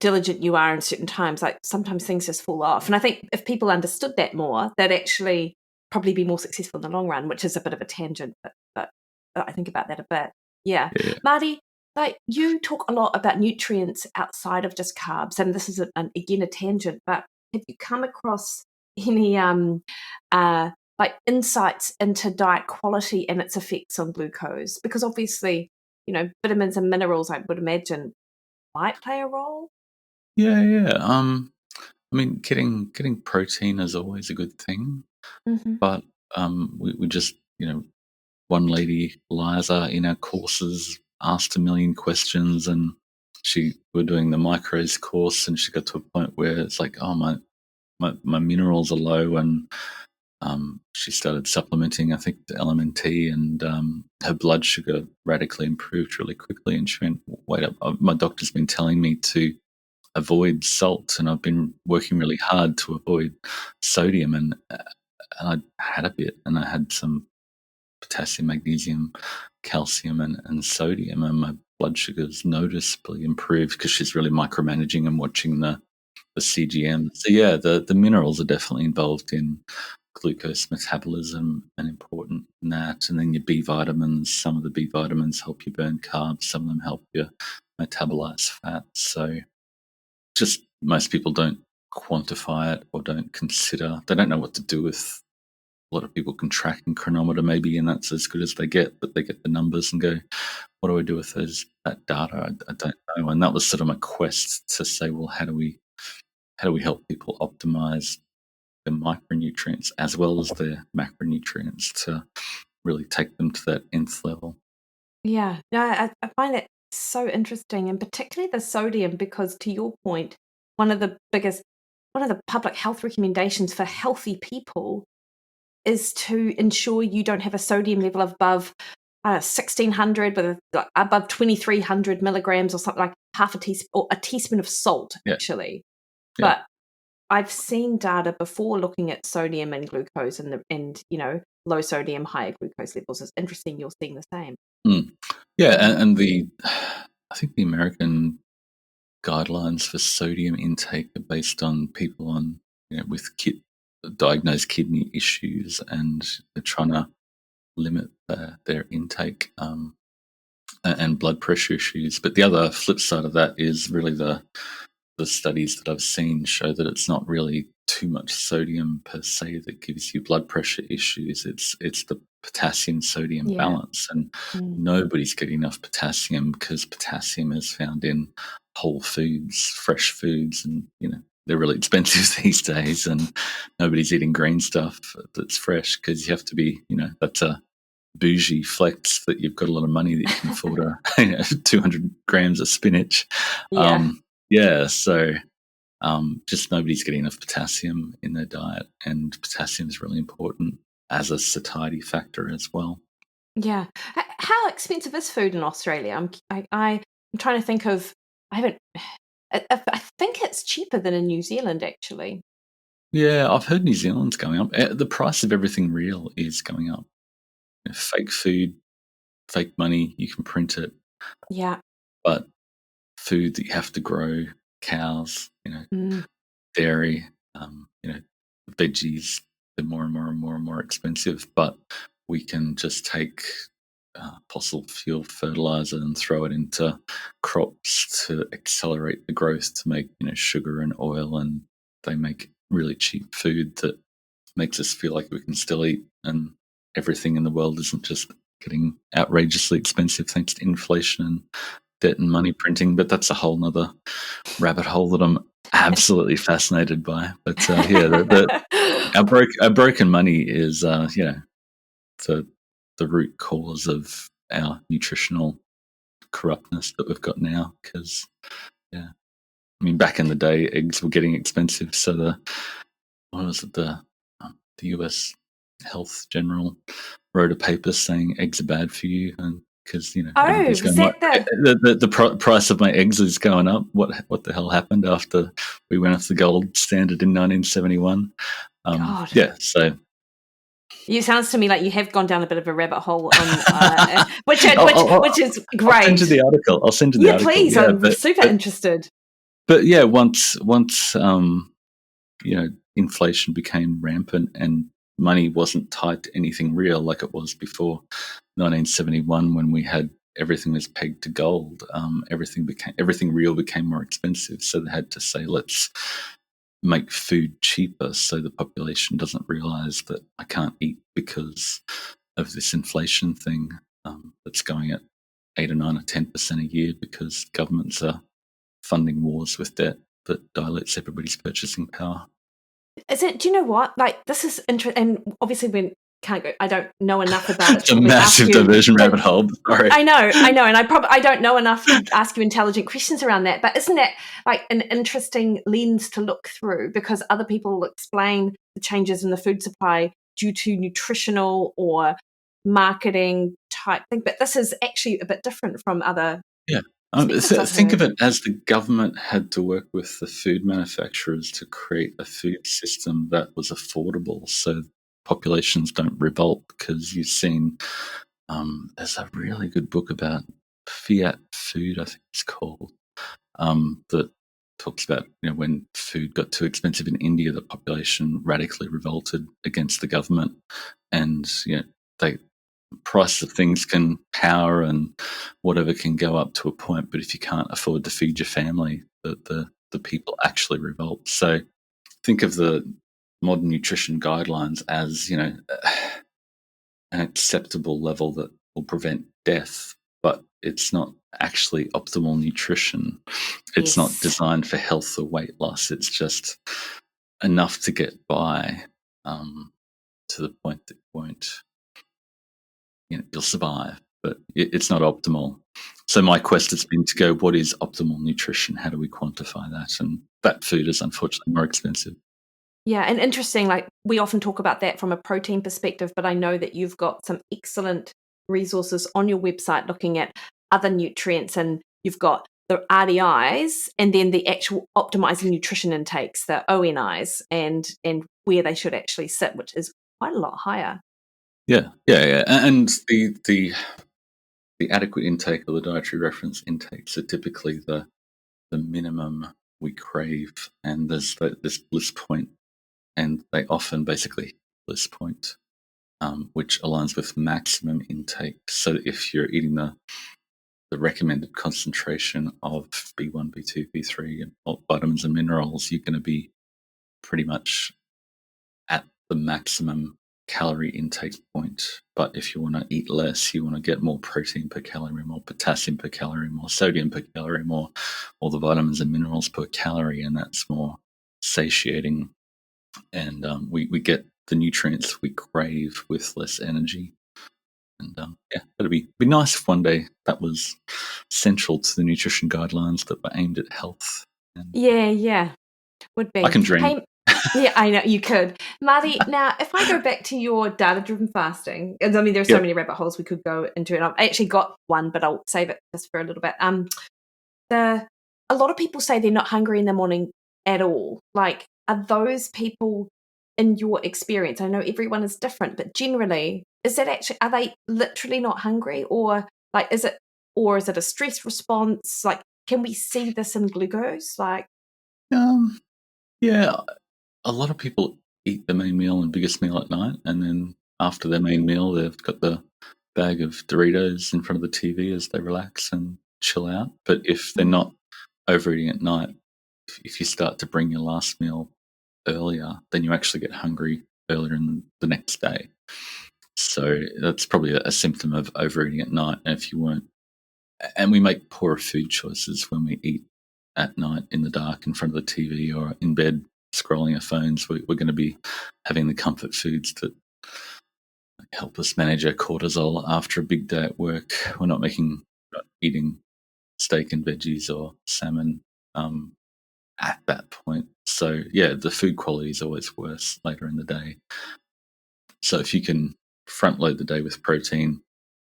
diligent you are in certain times. Like, sometimes things just fall off. And I think if people understood that more, they'd actually probably be more successful in the long run, which is a bit of a tangent, but I think about that a bit. Yeah. Marty, like, you talk a lot about nutrients outside of just carbs, and this is again a tangent, but have you come across any like insights into diet quality and its effects on glucose? Because obviously, vitamins and minerals, I would imagine, might play a role. Yeah. I mean, getting protein is always a good thing, but we just, one lady, Liza, in our courses asked a million questions, and we're doing the micros course, and she got to a point where it's like, oh, my minerals are low, and she started supplementing, I think, the LMNT, and her blood sugar radically improved really quickly, and she went, wait up, my doctor's been telling me to avoid salt, and I've been working really hard to avoid sodium, and I had a bit, and I had some potassium, magnesium, calcium, and sodium, and my blood sugars noticeably improved because she's really micromanaging and watching the CGM. So yeah, the minerals are definitely involved in glucose metabolism and important in that. And then your B vitamins, some of the B vitamins help you burn carbs, some of them help you metabolize fat. So just most people don't quantify it or don't consider, they don't know what to do with. A lot of people can track and chronometer maybe, and that's as good as they get, but they get the numbers and go, what do I do with that data? I don't know. And that was sort of my quest to say, well, how do we help people optimize the micronutrients as well as their macronutrients to really take them to that nth level? Yeah, no, I find it so interesting, and particularly the sodium, because to your point, one of the public health recommendations for healthy people is to ensure you don't have a sodium level above 1600 with above 2300 milligrams or something, like half a teaspoon or a teaspoon of salt, Yeah, actually. yeah. But I've seen data before looking at sodium and glucose and low sodium, higher glucose levels. It's interesting you're seeing the same. Mm. Yeah, and I think the American guidelines for sodium intake are based on people on with diagnosed kidney issues, and they're trying to limit their intake and blood pressure issues. But the other flip side of that is really the studies that I've seen show that it's not really too much sodium per se that gives you blood pressure issues. It's the potassium sodium Yeah. balance, and Mm. nobody's getting enough potassium because potassium is found in whole foods, fresh foods, and they're really expensive these days, and nobody's eating green stuff that's fresh because you have to be, that's a bougie flex that you've got a lot of money that you can afford 200 grams of spinach. Yeah. Yeah, so just nobody's getting enough potassium in their diet, and potassium is really important as a satiety factor as well. Yeah. How expensive is food in Australia? I'm trying to think of. I haven't. I think it's cheaper than in New Zealand, actually. Yeah, I've heard New Zealand's going up. The price of everything real is going up. Fake food, fake money, you can print it, Yeah. but food that you have to grow, cows, Mm. dairy, veggies, they're more and more and more and more expensive, but we can just take fossil fuel fertilizer and throw it into crops to accelerate the growth to make sugar and oil, and they make really cheap food that makes us feel like we can still eat, and everything in the world isn't just getting outrageously expensive thanks to inflation and debt and money printing. But that's a whole nother rabbit hole that I'm absolutely fascinated by. But our broken money is the root cause of our nutritional corruptness that we've got now. Because I mean, back in the day, eggs were getting expensive, so the U.S. Health General wrote a paper saying eggs are bad for you, and because everybody's Was going, that the price of my eggs is going up. What the hell happened after we went off the gold standard in 1971? God? Yeah, so It sounds to me like you have gone down a bit of a rabbit hole on, which I'll is I'll send great. you the article. I'll send you the Yeah, article. please. Yeah, I'm super interested. but yeah, once inflation became rampant and money wasn't tied to anything real like it was before 1971 when we had everything was pegged to gold. Everything real became more expensive, so they had to say, let's make food cheaper so the population doesn't realize that I can't eat because of this inflation thing that's going at 8 or 9 or 10% a year because governments are funding wars with debt that dilates everybody's purchasing power. Is it? Do you know what? Like, this is interesting, and obviously we can't go. I don't know enough about it It's to a really ask massive you. diversion But rabbit hole. Sorry. I know, and I don't know enough to ask you intelligent questions around that. But isn't that like an interesting lens to look through? Because other people will explain the changes in the food supply due to nutritional or marketing type thing, but this is actually a bit different from other Yeah. Think of it as the government had to work with the food manufacturers to create a food system that was affordable, so populations don't revolt. Because you've seen, there's a really good book about fiat food, I think it's called, that talks about when food got too expensive in India, the population radically revolted against the government, and they price of things can power and whatever can go up to a point, but if you can't afford to feed your family, the people actually revolt. So think of the modern nutrition guidelines as an acceptable level that will prevent death, but it's not actually optimal nutrition. It's not designed for health or weight loss. It's just enough to get by, to the point that you won't, you'll survive, but it's not optimal. So my quest has been to go, what is optimal nutrition? How do we quantify that? And that food is unfortunately more expensive. Yeah, and interesting, like we often talk about that from a protein perspective, but I know that you've got some excellent resources on your website looking at other nutrients, and you've got the RDIs and then the actual optimizing nutrition intakes, the ONIs, and where they should actually sit, which is quite a lot higher. Yeah. And the adequate intake or the dietary reference intakes are typically the minimum we crave, and there's this bliss point, and they often basically bliss point, which aligns with maximum intake. So if you're eating the recommended concentration of B1, B2, B3, and all vitamins and minerals, you're going to be pretty much at the maximum calorie intake point. But if you want to eat less, you want to get more protein per calorie, more potassium per calorie, more sodium per calorie, more all the vitamins and minerals per calorie, and that's more satiating. And we get the nutrients we crave with less energy. And it'd be nice if one day that was central to the nutrition guidelines that were aimed at health. And Yeah, would be. I can dream. Hey, yeah, I know you could. Marty, now if I go back to your data-driven fasting, and I mean there are so many rabbit holes we could go into, and I've actually got one, but I'll save it just for a little bit. A lot of people say they're not hungry in the morning at all. Like, are those people, in your experience, I know everyone is different, but generally, are they literally not hungry, or like is it a stress response? Like, can we see this in glucose? Like, yeah, a lot of people eat the main meal and biggest meal at night, and then after their main meal, they've got the bag of Doritos in front of the TV as they relax and chill out. But if they're not overeating at night, if you start to bring your last meal earlier, then you actually get hungry earlier in the next day. So that's probably a symptom of overeating at night. And if you weren't, and we make poorer food choices when we eat at night in the dark in front of the TV or in bed scrolling our phones, we're going to be having the comfort foods that help us manage our cortisol after a big day at work. We're not eating steak and veggies or salmon at that point. So yeah, the food quality is always worse later in the day. So if you can front load the day with protein,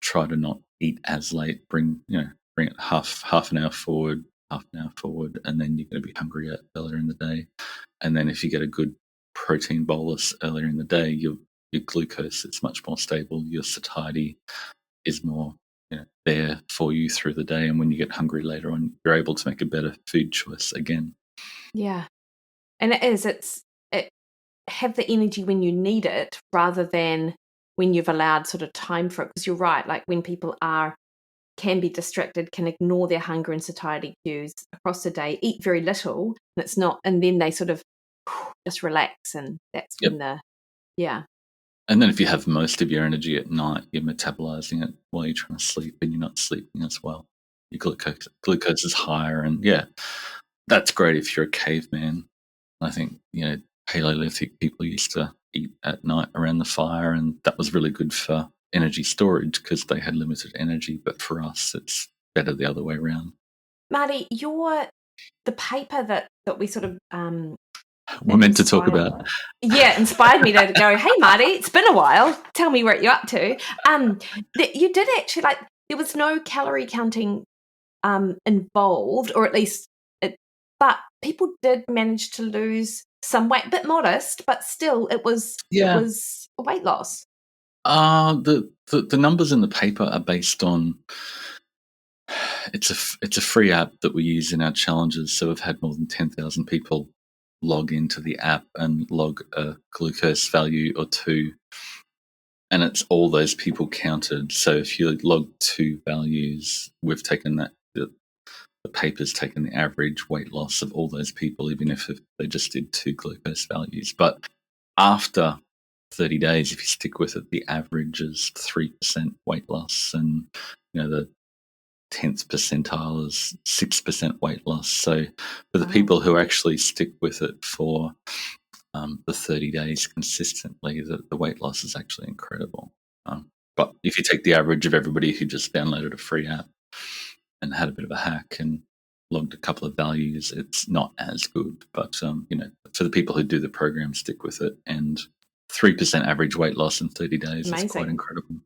try to not eat as late. Bring it half an hour forward, and then you're going to be hungrier earlier in the day. And then if you get a good protein bolus earlier in the day, your glucose is much more stable. Your satiety is more there for you through the day, and when you get hungry later on, you're able to make a better food choice again. Yeah, and it's have the energy when you need it rather than when you've allowed sort of time for it. Because you're right, like when people can be distracted, can ignore their hunger and satiety cues across the day, eat very little, and it's not, and then they sort of just relax, and that's when And then if you have most of your energy at night, you're metabolizing it while you're trying to sleep, and you're not sleeping as well. Your glucose is higher, and that's great if you're a caveman. I think Paleolithic people used to eat at night around the fire, and that was really good for energy storage because they had limited energy. But for us, it's better the other way around. Marty, the paper that we sort of we're meant to talk about. Yeah, inspired me to go, hey, Marty, it's been a while. Tell me what you're up to. You did actually, there was no calorie counting involved, or at least but people did manage to lose some weight, a bit modest, but still it was a weight loss. The numbers in the paper are based on it's a free app that we use in our challenges. So we've had more than 10,000 people log into the app and log a glucose value or two, and it's all those people counted. So if you log 2 values, we've taken that. The paper's taken the average weight loss of all those people, even if they just did 2 glucose values. But after 30 days, if you stick with it, the average is 3% weight loss, and the 10th percentile is 6% weight loss. So for the people who actually stick with it for the 30 days consistently, the weight loss is actually incredible. But if you take the average of everybody who just downloaded a free app and had a bit of a hack and logged a couple of values, it's not as good. But for the people who do the program, stick with it, and 3% average weight loss in 30 days is quite incredible.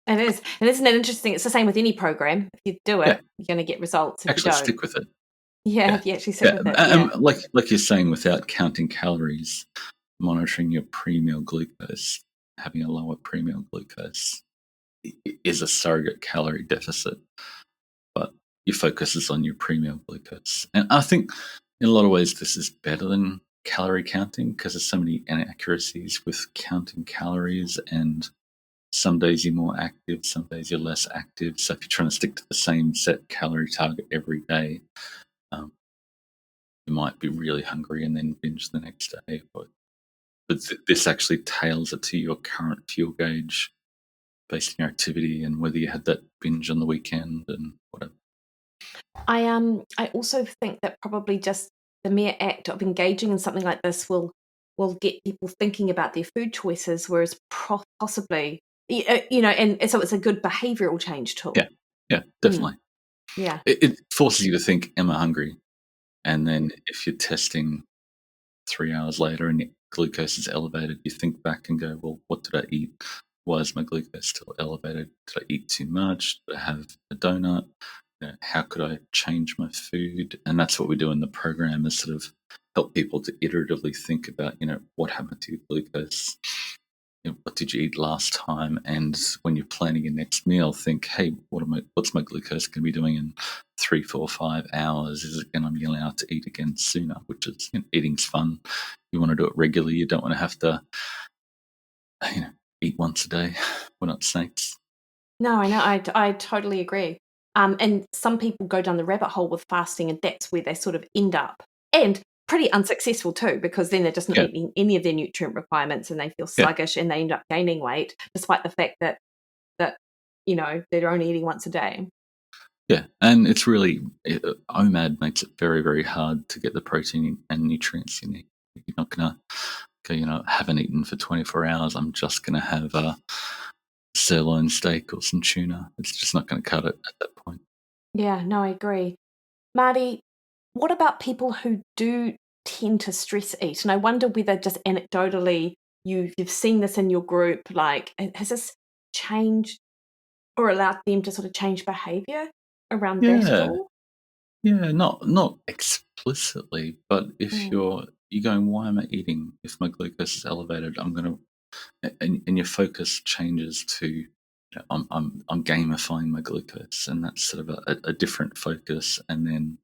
It is. And isn't it interesting? It's the same with any program. If you do it, you're going to get results. If actually, you don't, stick with it. Yeah, if you actually stick with it. Like you're saying, without counting calories, monitoring your pre-meal glucose, having a lower pre-meal glucose is a surrogate calorie deficit, but your focus is on your pre-meal glucose. And I think in a lot of ways this is better than calorie counting, because there's so many inaccuracies with counting calories, and some days you're more active, some days you're less active. So if you're trying to stick to the same set calorie target every day, you might be really hungry and then binge the next day. But this actually tails it to your current fuel gauge based on your activity and whether you had that binge on the weekend and whatever. I also think that probably just the mere act of engaging in something like this will get people thinking about their food choices, whereas possibly, and so it's a good behavioural change tool. Yeah, definitely. Yeah. It forces you to think, am I hungry? And then if you're testing 3 hours later and your glucose is elevated, you think back and go, well, what did I eat? Why is my glucose still elevated? Did I eat too much? Did I have a donut? How could I change my food? And that's what we do in the program, is sort of help people to iteratively think about, what happened to your glucose? What did you eat last time? And when you're planning your next meal, think, hey, what's my glucose going to be doing in 3, 4, 5 hours? Is it going to be allowed to eat again sooner? Which is, eating's fun. You want to do it regularly. You don't want to have to, eat once a day. We're not snakes. No, I know. I totally agree. And some people go down the rabbit hole with fasting, and that's where they sort of end up. And pretty unsuccessful too, because then they're just not eating any of their nutrient requirements, and they feel sluggish, and they end up gaining weight, despite the fact that they're only eating once a day. Yeah, and it's really OMAD makes it very, very hard to get the protein and nutrients you need. You're not going to go, haven't eaten for 24 hours. I'm just going to have a sirloin steak or some tuna. It's just not going to cut it at that point. Yeah, no, I agree. Marty, what about people who do tend to stress eat? And I wonder whether just anecdotally you've seen this in your group, like has this changed or allowed them to sort of change behaviour around that at all? Yeah, not explicitly, but if you're going, why am I eating? If my glucose is elevated, I'm going to, and your focus changes to, I'm gamifying my glucose, and that's sort of a different focus. And then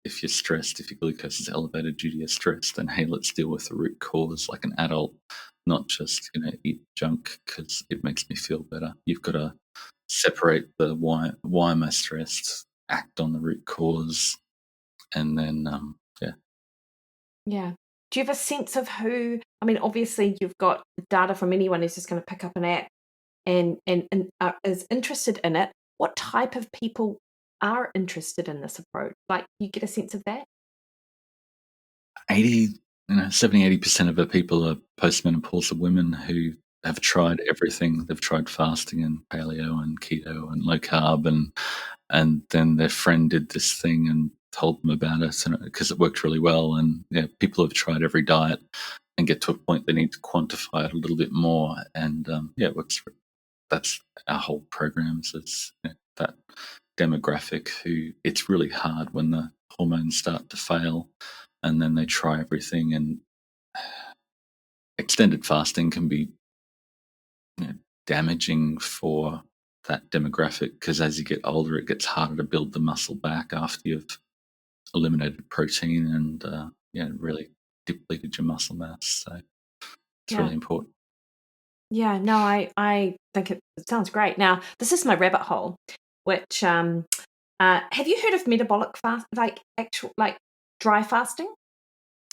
if you're stressed, if your glucose is elevated due to your stress, then hey, let's deal with the root cause like an adult, not just eat junk because it makes me feel better. You've got to separate the why am I stressed, act on the root cause, and then Yeah. Do you have a sense of who? I mean, obviously you've got data from anyone who's just going to pick up an app and is interested in it. What type of people are interested in this approach? Like, you get a sense of that? 70-80% of the people are postmenopausal women who have tried everything. They've tried fasting and paleo and keto and low carb, and then their friend did this thing and told them about it because it worked really well. And people have tried every diet and get to a point they need to quantify it a little bit more. And it works. That's our whole program. So it's that demographic who it's really hard when the hormones start to fail, and then they try everything. And extended fasting can be damaging for that demographic, because as you get older, it gets harder to build the muscle back after you've eliminated protein and really depleted your muscle mass. So it's really important. Yeah, no, I think it sounds great. Now, this is my rabbit hole, which have you heard of metabolic fast, like actual like dry fasting?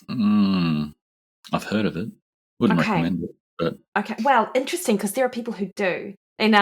I've heard of it. Wouldn't Okay. recommend it, but Okay, well, interesting, because there are people who do. And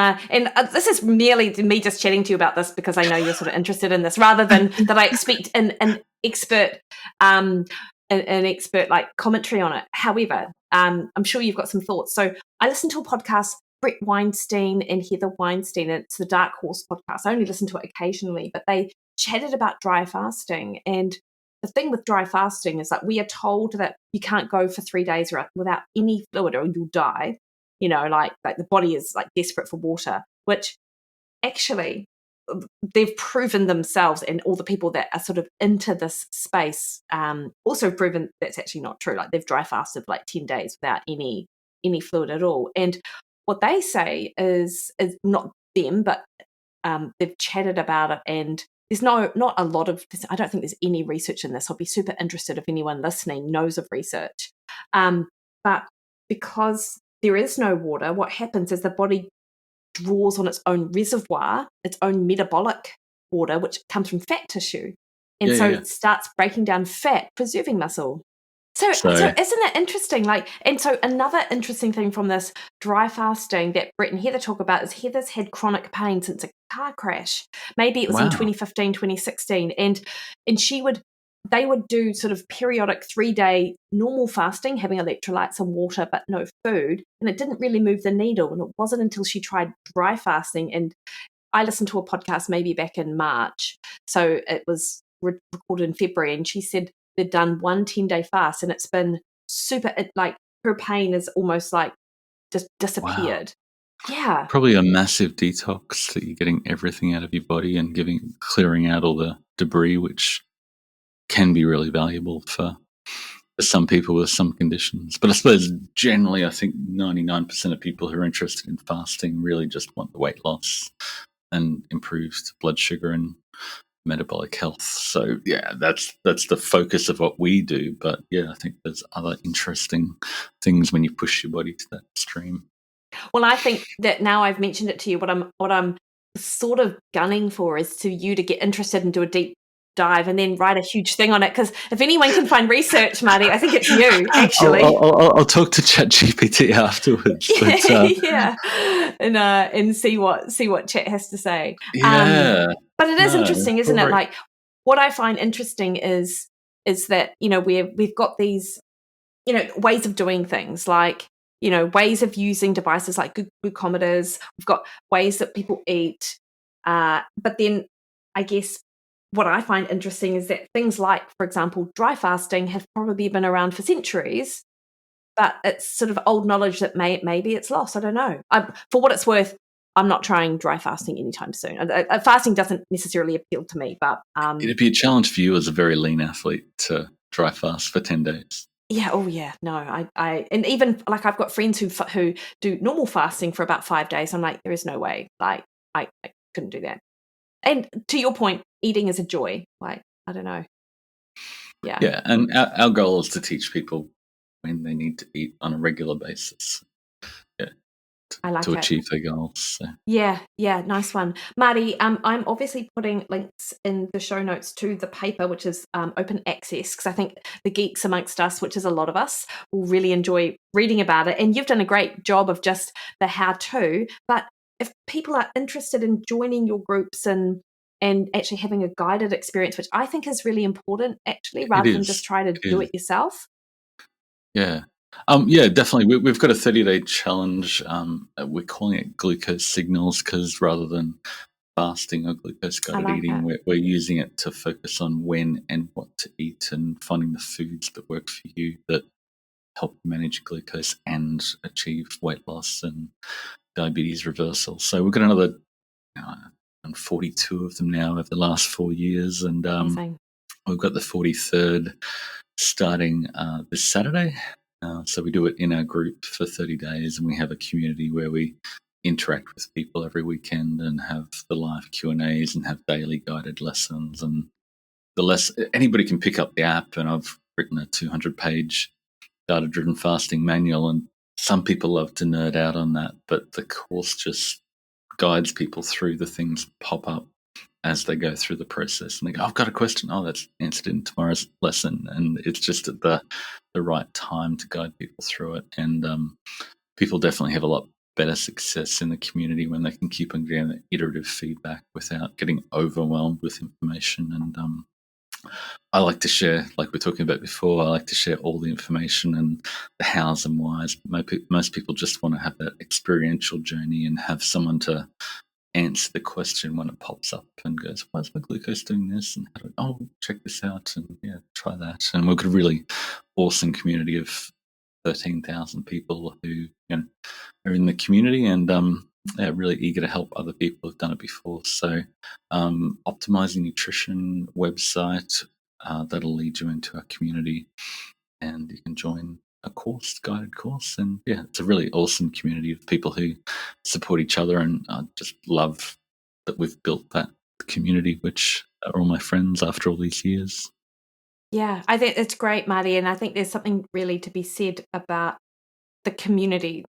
this is merely me just chatting to you about this because I know you're sort of interested in this, rather than that I expect an expert an expert like commentary on it. However, I'm sure you've got some thoughts. So I listened to a podcast, Brett Weinstein and Heather Weinstein. It's the Dark Horse podcast. I only listen to it occasionally, but they chatted about dry fasting. And the thing with dry fasting is that we are told that you can't go for 3 days without any fluid or you'll die. Like the body is like desperate for water, which actually they've proven themselves, and all the people that are sort of into this space also proven that's actually not true. Like they've dry fasted for like 10 days without any fluid at all. And what they say is not them, but they've chatted about it, and there's not a lot of this. I don't think there's any research in this. I'll be super interested if anyone listening knows of research. But because there is no water, what happens is the body draws on its own reservoir, its own metabolic water, which comes from fat tissue. And so it starts breaking down fat, preserving muscle. So isn't it interesting? And so another interesting thing from this dry fasting that Brett and Heather talk about is Heather's had chronic pain since a car crash. Maybe it was in 2015, 2016. And they would do sort of periodic 3-day normal fasting, having electrolytes and water, but no food. And it didn't really move the needle. And it wasn't until she tried dry fasting. And I listened to a podcast maybe back in March. So it was recorded in February. And she said they'd done 1 10-day fast, and it's been super, her pain is almost like just disappeared. Wow. Yeah. Probably a massive detox that you're getting everything out of your body and clearing out all the debris, which can be really valuable for some people with some conditions. But I suppose generally, I think 99% of people who are interested in fasting really just want the weight loss and improved blood sugar and metabolic health. So yeah, that's the focus of what we do. But yeah, I think there's other interesting things when you push your body to that extreme. Well, I think that now I've mentioned it to you, what I'm sort of gunning for is you to get interested and do a deep dive and then write a huge thing on it. Because if anyone can find research, Marty, I think it's you, actually. I'll talk to ChatGPT afterwards. But, yeah, and see what Chat has to say. Yeah, but it is interesting, isn't it? Like what I find interesting is that we've got these ways of doing things, like ways of using devices like glucometers. We've got ways that people eat, but then I guess what I find interesting is that things like, for example, dry fasting have probably been around for centuries, but it's sort of old knowledge that maybe it's lost. I don't know. For what it's worth, I'm not trying dry fasting anytime soon. Fasting doesn't necessarily appeal to me, but it'd be a challenge for you as a very lean athlete to dry fast for 10 days. Yeah. Oh, yeah. No, I and even like I've got friends who do normal fasting for about 5 days. I'm like, there is no way. Like, I couldn't do that. And to your point, eating is a joy. Like, I don't know. Yeah. Yeah, and our goal is to teach people when they need to eat on a regular basis. Yeah, I like to it. achieve their goals. So. Yeah, nice one. Marty, I'm obviously putting links in the show notes to the paper, which is open access, because I think the geeks amongst us, which is a lot of us, will really enjoy reading about it. And you've done a great job of just the how-to. But if people are interested in joining your groups and actually having a guided experience, which I think is really important, actually, rather than just try to do it yourself. Yeah. Yeah, definitely. We've got a 30-day challenge. We're calling it glucose signals because rather than fasting or glucose guided eating, we're using it to focus on when and what to eat and finding the foods that work for you that help manage glucose and achieve weight loss and diabetes reversal. So we've got another done 42 of them now over the last 4 years, and we've got the 43rd starting this Saturday. So we do it in our group for 30 days, and we have a community where we interact with people every weekend and have the live Q&As and have daily guided lessons. And anybody can pick up the app, and I've written a 200-page data-driven fasting manual, and some people love to nerd out on that, but the course just guides people through the things that pop up as they go through the process. And they go, I've got a question. Oh, that's answered in tomorrow's lesson. And it's just at the right time to guide people through it. And people definitely have a lot better success in the community when they can keep on getting that iterative feedback without getting overwhelmed with information. And I like to share, like we were talking about before, I like to share all the information and the hows and whys. Most people just want to have that experiential journey and have someone to answer the question when it pops up and goes, why is my glucose doing this? And check this out, and try that. And we've got a really awesome community of 13,000 people who are in the community, and really eager to help other people who've done it before. So Optimizing Nutrition website, that'll lead you into our community, and you can join a guided course. And it's a really awesome community of people who support each other, and I just love that we've built that community, which are all my friends after all these years. Yeah, I think it's great, Marty, and I think there's something really to be said about the community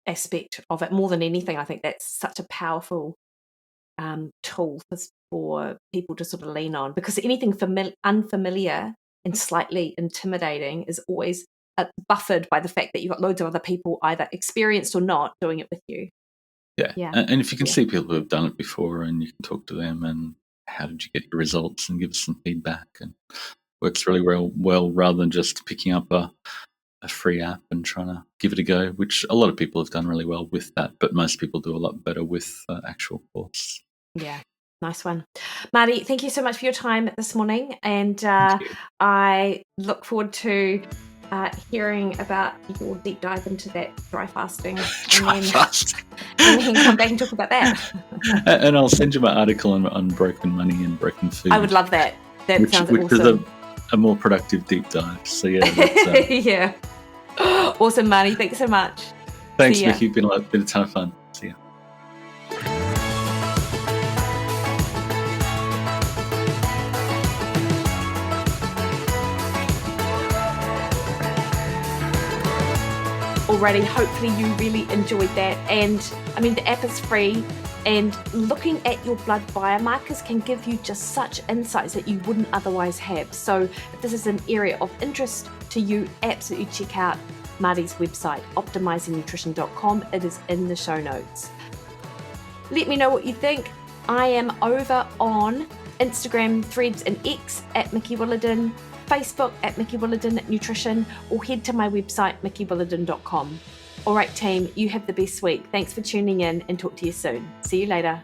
aspect of it. More than anything, I think that's such a powerful tool for people to sort of lean on, because anything unfamiliar and slightly intimidating is always buffered by the fact that you've got loads of other people, either experienced or not, doing it with you. Yeah. And if you can see people who have done it before, and you can talk to them and how did you get your results, and give us some feedback, and works really well rather than just picking up a free app and trying to give it a go, which a lot of people have done really well with that, but most people do a lot better with actual course. Yeah, nice one. Marty, thank you so much for your time this morning, and I look forward to hearing about your deep dive into that dry fasting, and then come back and talk about that. And I'll send you my article on broken money and broken food. I would love that. That sounds awesome. Which is a more productive deep dive. So yeah. Yeah. Awesome, Marty. Thanks so much. Thanks, Mikki. Been a ton of fun. See ya. Alrighty, hopefully you really enjoyed that. And I mean, the app is free, and looking at your blood biomarkers can give you just such insights that you wouldn't otherwise have. So if this is an area of interest to you, absolutely check out Marty's website, optimizingnutrition.com. It is in the show notes. Let me know what you think. I am over on Instagram, Threads, and X at Mikki Williden, Facebook at Mikki Williden Nutrition, or head to my website, mikkywilliden.com. All right, team, you have the best week. Thanks for tuning in, and talk to you soon. See you later.